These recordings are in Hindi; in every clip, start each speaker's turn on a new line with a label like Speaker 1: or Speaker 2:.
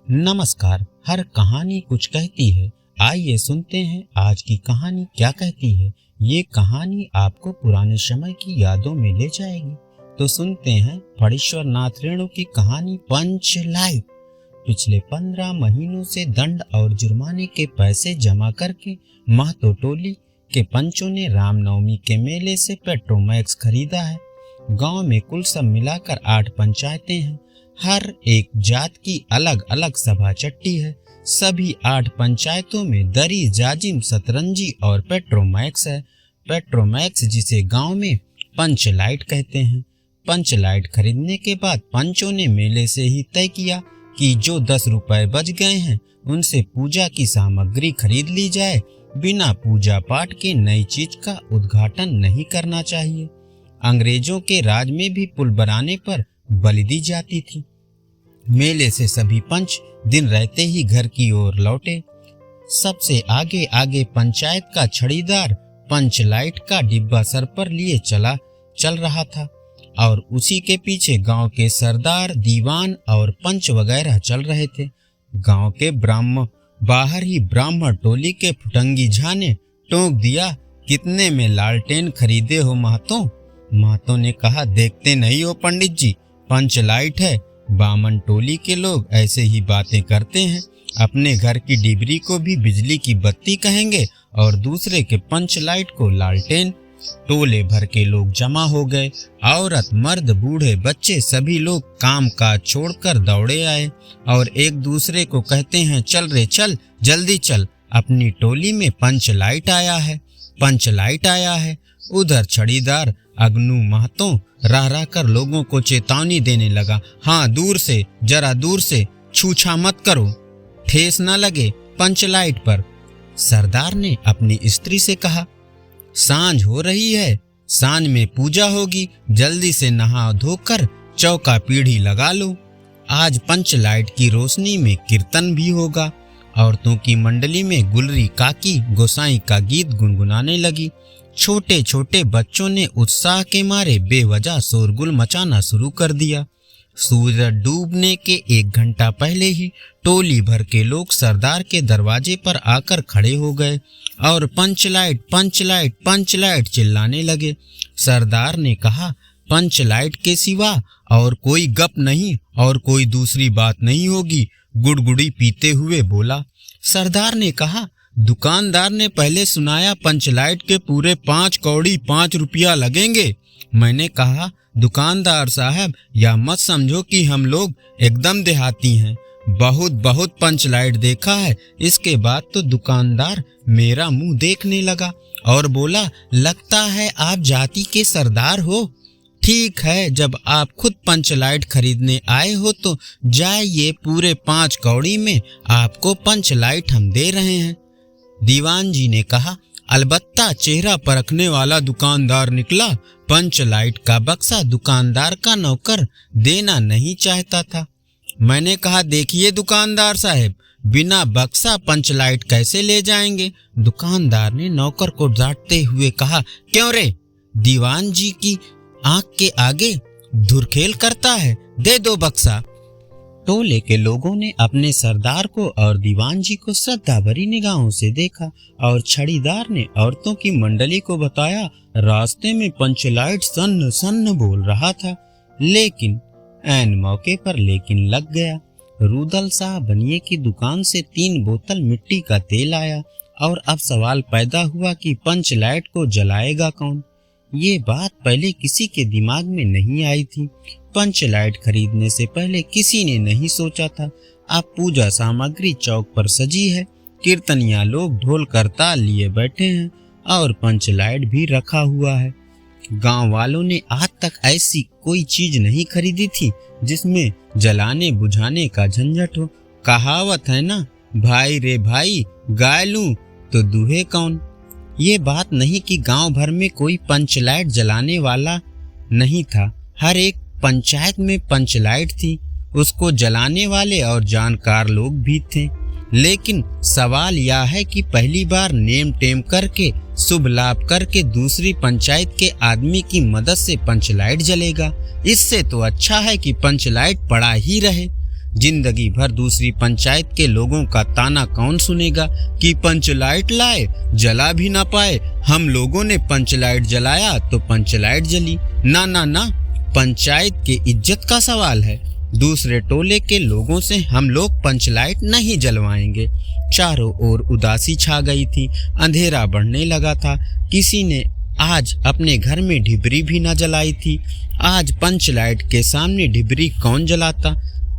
Speaker 1: नमस्कार। हर कहानी कुछ कहती है। आइए सुनते हैं आज की कहानी क्या कहती है। ये कहानी आपको पुराने समय की यादों में ले जाएगी। तो सुनते हैं फणीश्वर नाथ रेणु की कहानी पंच लाइट। पिछले 15 महीनों से दंड और जुर्माने के पैसे जमा करके महतो टोली के पंचों ने रामनवमी के मेले से पेट्रोमैक्स खरीदा है। गांव में कुल सब मिलाकर 8 पंचायतें हैं। हर एक जात की अलग अलग सभा चट्टी है। सभी 8 पंचायतों में दरी, जाजिम, सतरंजी और पेट्रोमैक्स है। पेट्रोमैक्स जिसे गांव में पंच लाइट कहते हैं। पंच लाइट खरीदने के बाद पंचों ने मेले से ही तय किया कि जो 10 रुपए बच गए हैं उनसे पूजा की सामग्री खरीद ली जाए। बिना पूजा पाठ के नई चीज का उद्घाटन नहीं करना चाहिए। अंग्रेजों के राज में भी पुल बनाने पर बलि दी जाती थी। मेले से सभी पंच दिन रहते ही घर की ओर लौटे। सबसे आगे आगे पंचायत का छड़ीदार पंच लाइट का डिब्बा सर पर लिए चल रहा था और उसी के पीछे गांव के सरदार, दीवान और पंच वगैरह चल रहे थे। गांव के बाहर ही ब्राह्मण टोली के फुटंगी झा ने टोक दिया, कितने में लालटेन खरीदे हो महतो? महतो ने कहा, देखते नहीं हो पंडित जी, पंच लाइट है। बामन टोली के लोग ऐसे ही बातें करते हैं। अपने घर की डिबरी को भी बिजली की बत्ती कहेंगे और दूसरे के पंच लाइट को लालटेन। टोले भर के लोग जमा हो गए। औरत, मर्द, बूढ़े, बच्चे सभी लोग काम काज छोड़कर दौड़े आए और एक दूसरे को कहते हैं, चल रे चल, जल्दी चल, अपनी टोली में पंच लाइट आया है, पंच लाइट आया है। उधर छड़ीदार अग्नू महतो रह रह कर लोगों को चेतावनी देने लगा, हाँ दूर से, जरा दूर से, छूछा मत करो, ठेस न लगे पंच लाइट पर। सरदार ने अपनी स्त्री से कहा, सांझ हो रही है, सांझ में पूजा होगी, जल्दी से नहा धोकर चौका पीढ़ी लगा लो। आज पंच लाइट की रोशनी में कीर्तन भी होगा। औरतों की मंडली में गुलरी काकी गोसाई का गीत गुनगुनाने लगी। छोटे छोटे बच्चों ने उत्साह के मारे बेवजह शोरगुल मचाना शुरू कर दिया। सूरज डूबने के 1 घंटा पहले ही टोली भर के लोग सरदार के दरवाजे पर आकर खड़े हो गए और पंच लाइट, पंच लाइट, पंच लाइट चिल्लाने लगे। सरदार ने कहा, पंच लाइट के सिवा और कोई गप नहीं और कोई दूसरी बात नहीं होगी। गुड़गुड़ी पीते हुए बोला। सरदार ने कहा, दुकानदार ने पहले सुनाया पंच लाइट के पूरे 5 कौड़ी 5 रुपया लगेंगे। मैंने कहा, दुकानदार साहब, या मत समझो कि हम लोग एकदम देहाती हैं, बहुत बहुत पंच लाइट देखा है। इसके बाद तो दुकानदार मेरा मुंह देखने लगा और बोला, लगता है आप जाति के सरदार हो। ठीक है, जब आप खुद पंच लाइट खरीदने आए हो तो जाइए, पूरे 5 कौड़ी में आपको पंच लाइट हम दे रहे हैं। दीवान जी ने कहा, अलबत्ता चेहरा परखने वाला दुकानदार निकला। पंच लाइट का बक्सा दुकानदार का नौकर देना नहीं चाहता था। मैंने कहा, देखिए दुकानदार साहब, बिना बक्सा पंच लाइट कैसे ले जाएंगे? दुकानदार ने नौकर को डांटते हुए कहा, क्यों रे, दीवान जी की आंख के आगे धुरखेल करता है, दे दो बक्सा। टोले के लोगों ने अपने सरदार को और दीवान जी को श्रद्धा भरी निगाहों से देखा और छड़ीदार ने औरतों की मंडली को बताया, रास्ते में पंच लाइट सन्न सन्न बोल रहा था। लेकिन ऐन मौके पर लेकिन लग गया। रूदल शाह बनिए की दुकान से 3 बोतल मिट्टी का तेल आया और अब सवाल पैदा हुआ कि पंच लाइट को जलाएगा कौन। ये बात पहले किसी के दिमाग में नहीं आई थी। पंच लाइट खरीदने से पहले किसी ने नहीं सोचा था। अब पूजा सामग्री चौक पर सजी है, कीर्तनिया लोग ढोल करताल लिए बैठे हैं और पंच लाइट भी रखा हुआ है। गांव वालों ने आज तक ऐसी कोई चीज नहीं खरीदी थी जिसमें जलाने बुझाने का झंझट हो। कहावत है ना, भाई रे भाई, गाय लूं तो दूहे कौन। ये बात नहीं कि गांव भर में कोई पंच लाइट जलाने वाला नहीं था। हर एक पंचायत में पंच लाइट थी, उसको जलाने वाले और जानकार लोग भी थे। लेकिन सवाल यह है कि पहली बार नेम टेम करके, शुभ लाभ करके दूसरी पंचायत के आदमी की मदद से पंच लाइट जलेगा। इससे तो अच्छा है कि पंच लाइट पड़ा ही रहे। जिंदगी भर दूसरी पंचायत के लोगों का ताना कौन सुनेगा कि पंच लाइट लाए, जला भी ना पाए। हम लोगों ने पंच लाइट जलाया तो पंच लाइट जली। ना ना ना, पंचायत के इज्जत का सवाल है। दूसरे टोले के लोगों से हम लोग पंच लाइट नहीं जलवाएंगे। चारों ओर उदासी छा गई थी। अंधेरा बढ़ने लगा था। किसी ने आज अपने घर में ढिबरी भी न जलाई थी। आज पंच लाइट के सामने ढिबरी कौन जलाता।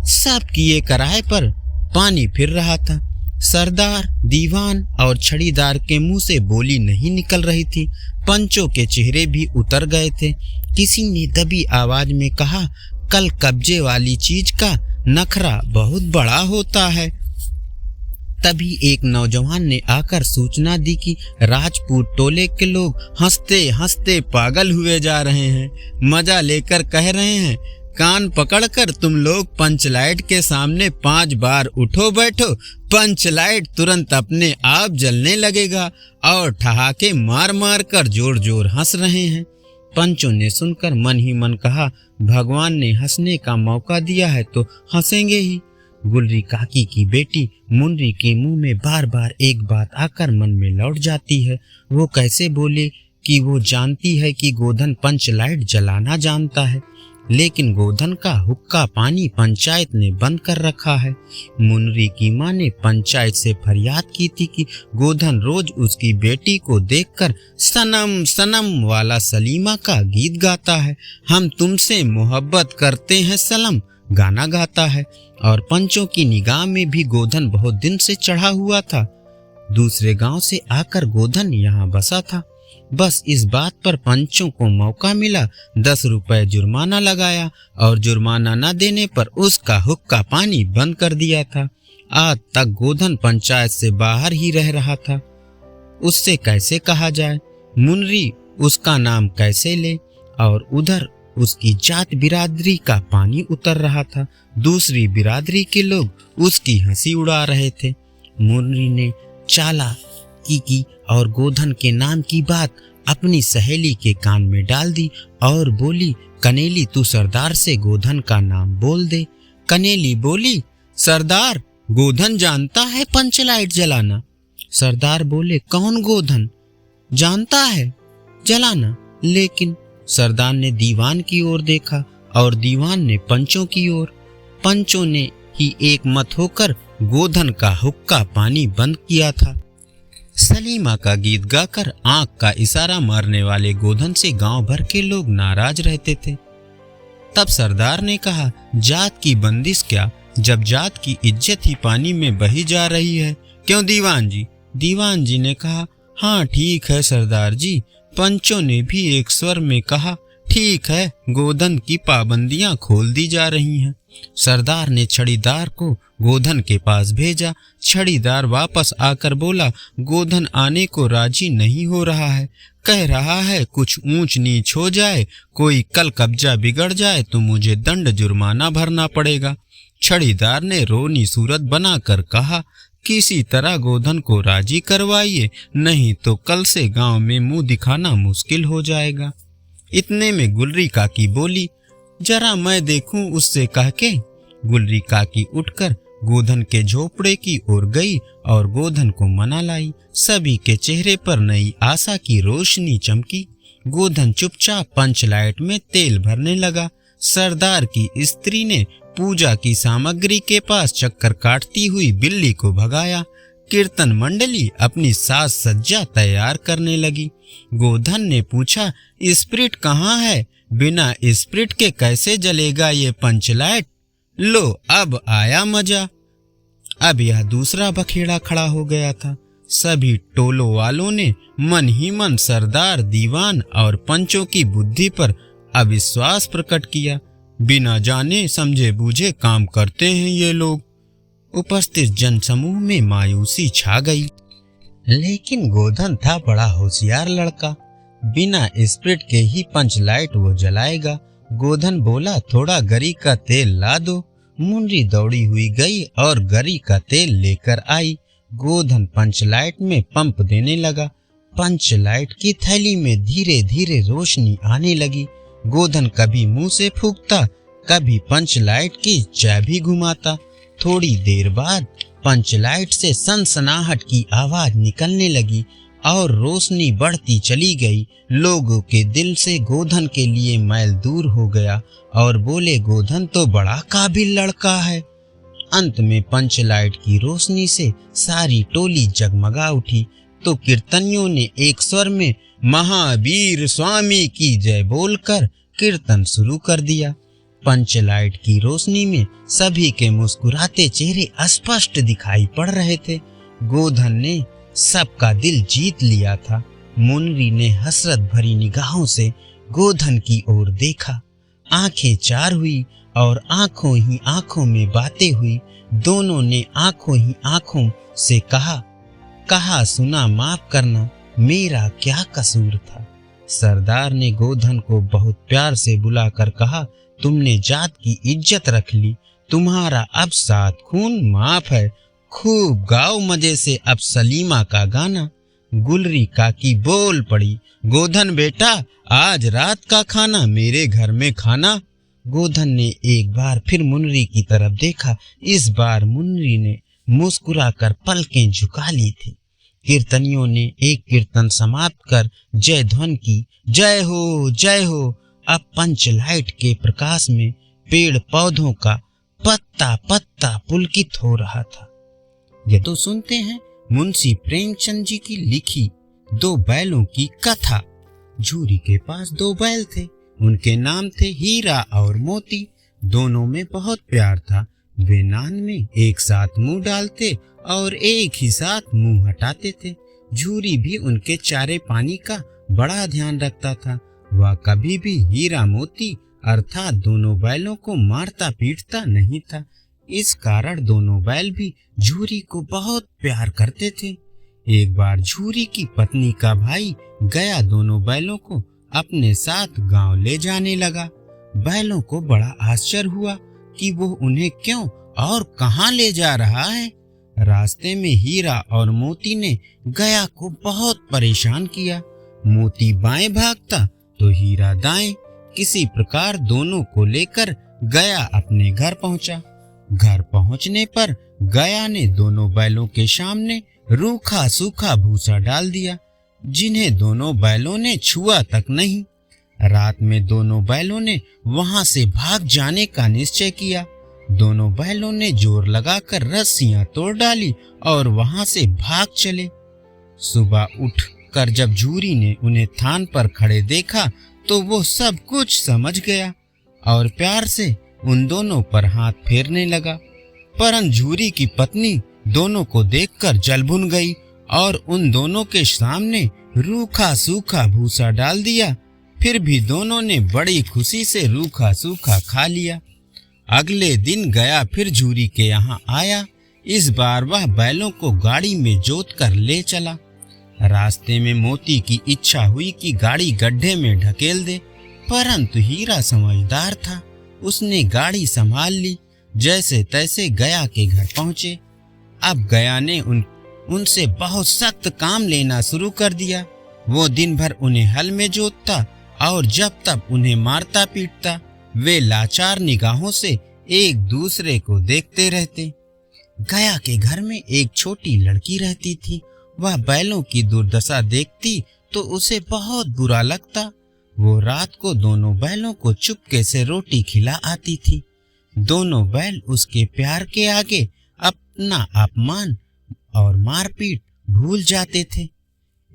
Speaker 1: सब किए कराए पर पानी फिर रहा था। सरदार, दीवान और छड़ीदार के मुंह से बोली नहीं निकल रही थी। पंचों के चेहरे भी उतर गए थे। किसी ने दबी आवाज में कहा, कल कब्जे वाली चीज का नखरा बहुत बड़ा होता है। तभी एक नौजवान ने आकर सूचना दी कि राजपूत टोले के लोग हंसते हंसते पागल हुए जा रहे हैं। मजा लेकर कह रहे हैं, कान पकड़कर तुम लोग पंच लाइट के सामने 5 बार उठो बैठो, पंच लाइट तुरंत अपने आप जलने लगेगा। और ठहाके मार मार कर जोर जोर हंस रहे हैं। पंचों ने सुनकर मन ही मन कहा, भगवान ने हंसने का मौका दिया है तो हंसेंगे ही। गुलरी काकी की बेटी मुनरी के मुंह में बार बार एक बात आकर मन में लौट जाती है। वो कैसे बोले कि वो जानती है कि गोधन पंच लाइट जलाना जानता है, लेकिन गोधन का हुक्का पानी पंचायत ने बंद कर रखा है। मुनरी की माँ ने पंचायत से फरियाद की थी कि गोधन रोज उसकी बेटी को देखकर सनम सनम वाला सलीमा का गीत गाता है। हम तुमसे मोहब्बत करते हैं सलम गाना गाता है। और पंचों की निगाह में भी गोधन बहुत दिन से चढ़ा हुआ था। दूसरे गांव से आकर गोधन यहाँ बसा था। बस इस बात पर पंचों को मौका मिला। 10 रुपए जुर्माना लगाया और जुर्माना न देने पर उसका हुक्का पानी बंद कर दिया था। आज तक गोधन पंचायत से बाहर ही रह रहा था। उससे कैसे कहा जाए, मुनरी उसका नाम कैसे ले। और उधर उसकी जात बिरादरी का पानी उतर रहा था। दूसरी बिरादरी के लोग उसकी हंसी उड़ा रहे थे। मुनरी ने चालाकी की और गोधन के नाम की बात अपनी सहेली के कान में डाल दी और बोली, कनेली तू सरदार से गोधन का नाम बोल दे। कनेली बोली, सरदार गोधन जानता है पंच लाइट जलाना। सरदार बोले, कौन गोधन जानता है जलाना। लेकिन सरदार ने दीवान की ओर देखा और दीवान ने पंचों की ओर। पंचों ने ही एक मत होकर गोधन का हुक्का पानी बंद किया था। सलीमा का गीत गाकर आंख का इशारा मारने वाले गोधन से गांव भर के लोग नाराज रहते थे। तब सरदार ने कहा, जात की बंदिश क्या, जब जात की इज्जत ही पानी में बही जा रही है। क्यों दीवान जी? दीवान जी ने कहा, हाँ ठीक है सरदार जी। पंचों ने भी एक स्वर में कहा, ठीक है, गोधन की पाबंदियां खोल दी जा रही हैं। सरदार ने छड़ीदार को गोधन के पास भेजा। छड़ीदार वापस आकर बोला, गोधन आने को राजी नहीं हो रहा है। कह रहा है कुछ ऊंच नीच हो जाए, कोई कल कब्जा बिगड़ जाए तो मुझे दंड जुर्माना भरना पड़ेगा। छड़ीदार ने रोनी सूरत बनाकर कहा, किसी तरह गोधन को राजी करवाइए, नहीं तो कल से गांव में मुंह दिखाना मुश्किल हो जाएगा। इतने में गुलरी काकी बोली, जरा मैं देखूं उससे कह के। गुलरी काकी उठकर गोधन के झोपड़े की ओर गई और गोधन को मना लाई। सभी के चेहरे पर नई आशा की रोशनी चमकी। गोधन चुपचाप पंच लाइट में तेल भरने लगा। सरदार की स्त्री ने पूजा की सामग्री के पास चक्कर काटती हुई बिल्ली को भगाया। कीर्तन मंडली अपनी साज सज्जा तैयार करने लगी। गोधन ने पूछा, स्प्रिट कहाँ है? बिना स्प्रिट के कैसे जलेगा ये पंच लाइट? लो अब आया मजा। अब यह दूसरा बखेड़ा खड़ा हो गया था। सभी टोलों वालों ने मन ही मन सरदार, दीवान और पंचों की बुद्धि पर अविश्वास प्रकट किया। बिना जाने समझे बूझे काम करते हैं ये लोग। उपस्थित जनसमूह में मायूसी छा गई। लेकिन गोधन था बड़ा होशियार लड़का। बिना स्प्रिट के ही पंच लाइट वो जलाएगा। गोधन बोला, थोड़ा गरी का तेल ला दो। मुनरी दौड़ी हुई गई और गरी का तेल लेकर आई। गोधन पंच लाइट में पंप देने लगा। पंच लाइट की थैली में धीरे धीरे रोशनी आने लगी। गोधन कभी मुंह से फूंकता, कभी पंच लाइट की चाबी घुमाता। थोड़ी देर बाद पंच लाइट से सनसनाहट की आवाज निकलने लगी और रोशनी बढ़ती चली गई। लोगों के दिल से गोधन के लिए मैल दूर हो गया और बोले, गोधन तो बड़ा काबिल लड़का है। अंत में पंच लाइट की रोशनी से सारी टोली जगमगा उठी तो कीर्तनियों ने एक स्वर में महावीर स्वामी की जय बोलकर कीर्तन शुरू कर दिया। पंच लाइट की रोशनी में सभी के मुस्कुराते चेहरे स्पष्ट दिखाई पड़ रहे थे। गोधन ने सबका दिल जीत लिया था। मुन्नी ने हसरत भरी निगाहों से गोधन की ओर देखा। आंखें चार हुई और आंखों ही आंखों में बातें हुई। दोनों ने आंखों ही आंखों से कहा सुना माफ करना, मेरा क्या कसूर था। सरदार ने गोधन को बहुत प्यार से बुलाकर कहा, तुमने जात की इज्जत रख ली, तुम्हारा अब 7 खून माफ है। खूब गाओ मजे से अब सलीमा का गाना। गुलरी काकी बोल पड़ी, गोधन बेटा आज रात का खाना मेरे घर में खाना। गोधन ने एक बार फिर मुन्नी की तरफ देखा। इस बार मुन्नी ने मुस्कुराकर पलकें झुका ली थी। कीर्तनियों ने एक कीर्तन समाप्त कर जय ध्वन की। जय हो जय हो। अब पंच लाइट के प्रकाश में पेड़ पौधों का पत्ता पत्ता पुलकित हो रहा था। ये तो सुनते हैं मुंशी प्रेमचंद जी की लिखी 2 बैलों की कथा। झूरी के पास 2 बैल थे। उनके नाम थे हीरा और मोती। दोनों में बहुत प्यार था। वे नान में एक साथ मुंह डालते और एक ही साथ मुंह हटाते थे। झूरी भी उनके चारे पानी का बड़ा ध्यान रखता था। वह कभी भी हीरा मोती अर्थात दोनों बैलों को मारता पीटता नहीं था। इस कारण दोनों बैल भी झूरी को बहुत प्यार करते थे। एक बार झूरी की पत्नी का भाई गया दोनों बैलों को अपने साथ गांव ले जाने लगा। बैलों को बड़ा आश्चर्य हुआ कि वो उन्हें क्यों और कहां ले जा रहा है। रास्ते में हीरा और मोती ने गया को बहुत परेशान किया। मोती बाएं भागता तो हीरा दाएं। किसी प्रकार दोनों को लेकर गया अपने घर पहुंचा। घर पहुंचने पर गया ने दोनों बैलों के सामने रूखा सूखा भूसा डाल दिया, जिन्हें दोनों बैलों ने छुआ तक नहीं। रात में दोनों बैलों ने वहां से भाग जाने का निश्चय किया। दोनों बैलों ने जोर लगाकर रस्सियां तोड़ डाली और वहां से भाग चले। सुबह उठकर जब झूरी ने उन्हें थान पर खड़े देखा तो वो सब कुछ समझ गया और प्यार से उन दोनों पर हाथ फेरने लगा। परंतु झूरी की पत्नी दोनों को देखकर जल भुन गई और उन दोनों के सामने रूखा सूखा भूसा डाल दिया। फिर भी दोनों ने बड़ी खुशी से रूखा सूखा खा लिया। अगले दिन गया फिर झूरी के यहाँ आया। इस बार वह बैलों को गाड़ी में जोत कर ले चला। रास्ते में मोती की इच्छा हुई कि गाड़ी गड्ढे में ढकेल दे, परंतु हीरा समझदार था। उसने गाड़ी संभाल ली। जैसे तैसे गया के घर पहुंचे। अब गया ने उनसे बहुत सख्त काम लेना शुरू कर दिया। वो दिन भर उन्हें हल में जोतता और जब तब उन्हें मारता पीटता। वे लाचार निगाहों से एक दूसरे को देखते रहते। गया के घर में एक छोटी लड़की रहती थी। वह बैलों की दुर्दशा देखती तो उसे बहुत बुरा लगता। वो रात को दोनों बैलों को चुपके से रोटी खिला आती थी। दोनों बैल उसके प्यार के आगे अपना अपमान और मारपीट भूल जाते थे।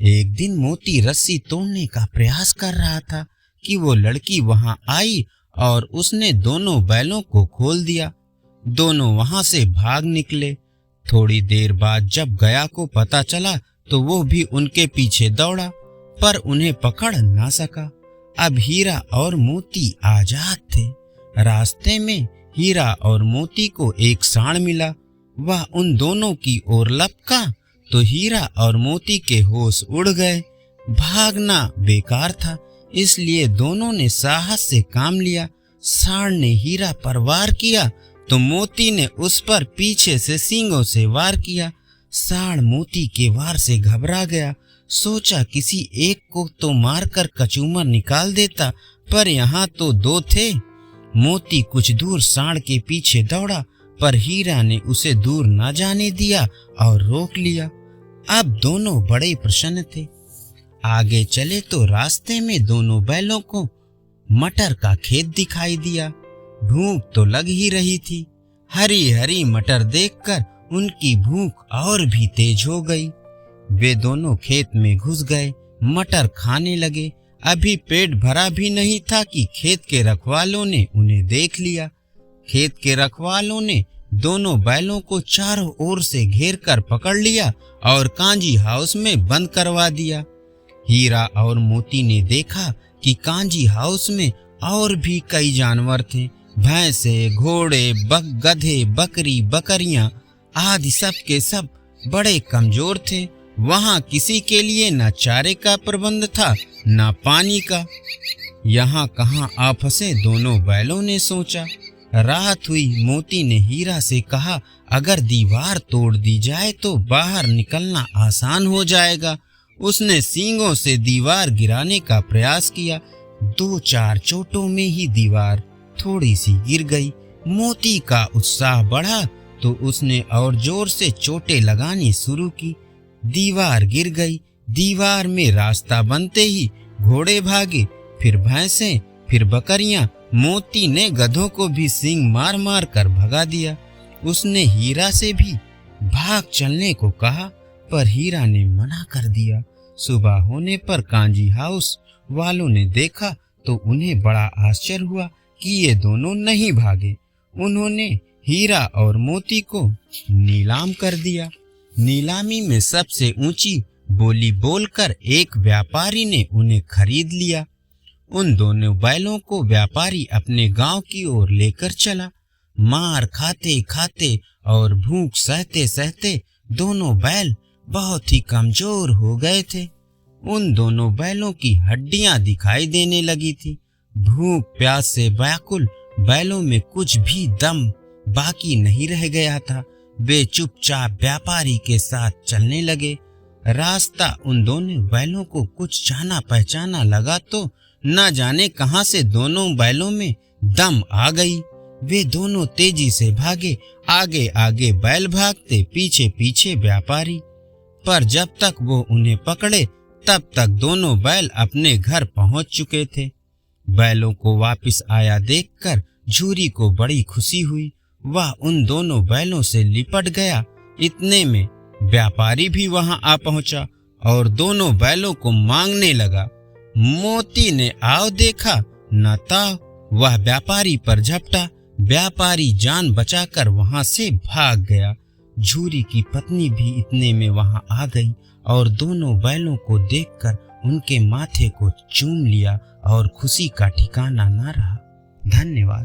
Speaker 1: एक दिन मोती रस्सी तोड़ने का प्रयास कर रहा था कि वो लड़की वहां आई और उसने दोनों बैलों को खोल दिया। दोनों वहां से भाग निकले। थोड़ी देर बाद जब गया को पता चला तो वो भी उनके पीछे दौड़ा, पर उन्हें पकड़ ना सका। अब हीरा और मोती आजाद थे। रास्ते में हीरा और मोती को एक सांड मिला। वह उन दोनों की ओर लपका तो हीरा और मोती के होश उड़ गए। भागना बेकार था, इसलिए दोनों ने साहस से काम लिया। सांड ने हीरा पर वार किया तो मोती ने उस पर पीछे से सींगों से वार किया। सांड मोती के वार से घबरा गया। सोचा किसी एक को तो मारकर कचूमर निकाल देता, पर यहाँ तो 2 थे। मोती कुछ दूर सांड के पीछे दौड़ा, पर हीरा ने उसे दूर न जाने दिया और रोक लिया। अब दोनों बड़े प्रसन्न थे। आगे चले तो रास्ते में दोनों बैलों को मटर का खेत दिखाई दिया। भूख तो लग ही रही थी। हरी हरी मटर देखकर उनकी भूख और भी तेज हो गई। वे दोनों खेत में घुस गए, मटर खाने लगे। अभी पेट भरा भी नहीं था कि खेत के रखवालों ने उन्हें देख लिया। खेत के रखवालों ने दोनों बैलों को चारों ओर से घेर कर पकड़ लिया और कांजी हाउस में बंद करवा दिया। हीरा और मोती ने देखा कि कांजी हाउस में और भी कई जानवर थे। भैंसे, घोड़े, गधे, बकरी, बकरियां आदि सब के सब बड़े कमजोर थे। वहां किसी के लिए न चारे का प्रबंध था न पानी का। यहाँ कहाँ आ फंसे दोनों बैलों ने सोचा। रात हुई। मोती ने हीरा से कहा, अगर दीवार तोड़ दी जाए तो बाहर निकलना आसान हो जाएगा। उसने सींगों से दीवार गिराने का प्रयास किया। 2-4 चोटों में ही दीवार थोड़ी सी गिर गई। मोती का उत्साह बढ़ा तो उसने और जोर से चोटें लगानी शुरू की। दीवार गिर गई। दीवार में रास्ता बनते ही घोड़े भागे, फिर भैंसें, फिर बकरियां। मोती ने गधों को भी सींग मार मार कर भगा दिया। उसने हीरा से भी भाग चलने को कहा, पर हीरा ने मना कर दिया। सुबह होने पर कांजी हाउस वालों ने देखा तो उन्हें बड़ा आश्चर्य हुआ कि ये दोनों नहीं भागे। उन्होंने हीरा और मोती को नीलाम कर दिया। नीलामी में सबसे ऊंची बोली बोलकर एक व्यापारी ने उन्हें खरीद लिया। उन दोनों बैलों को व्यापारी अपने गांव की ओर लेकर चला। मार खाते खाते और भूख सहते सहते दोनों बैल बहुत ही कमजोर हो गए थे। उन दोनों बैलों की हड्डियां दिखाई देने लगी थी। भूख प्यास से व्याकुल बैलों में कुछ भी दम बाकी नहीं रह गया था। वे चुपचाप व्यापारी के साथ चलने लगे। रास्ता उन दोनों बैलों को कुछ जाना पहचाना लगा तो न जाने कहां से दोनों बैलों में दम आ गई। वे दोनों तेजी से भागे। आगे आगे बैल भागते, पीछे पीछे व्यापारी। पर जब तक वो उन्हें पकड़े तब तक दोनों बैल अपने घर पहुंच चुके थे। बैलों को वापस आया देखकर झूरी को बड़ी खुशी हुई। वह उन दोनों बैलों से लिपट गया। इतने में व्यापारी भी वहां आ पहुंचा और दोनों बैलों को मांगने लगा। मोती ने आओ देखा न ताव, वह व्यापारी पर झपटा। व्यापारी जान बचाकर वहां से भाग गया। झूरी की पत्नी भी इतने में वहां आ गई और दोनों बैलों को देखकर उनके माथे को चूम लिया और खुशी का ठिकाना न रहा। धन्यवाद।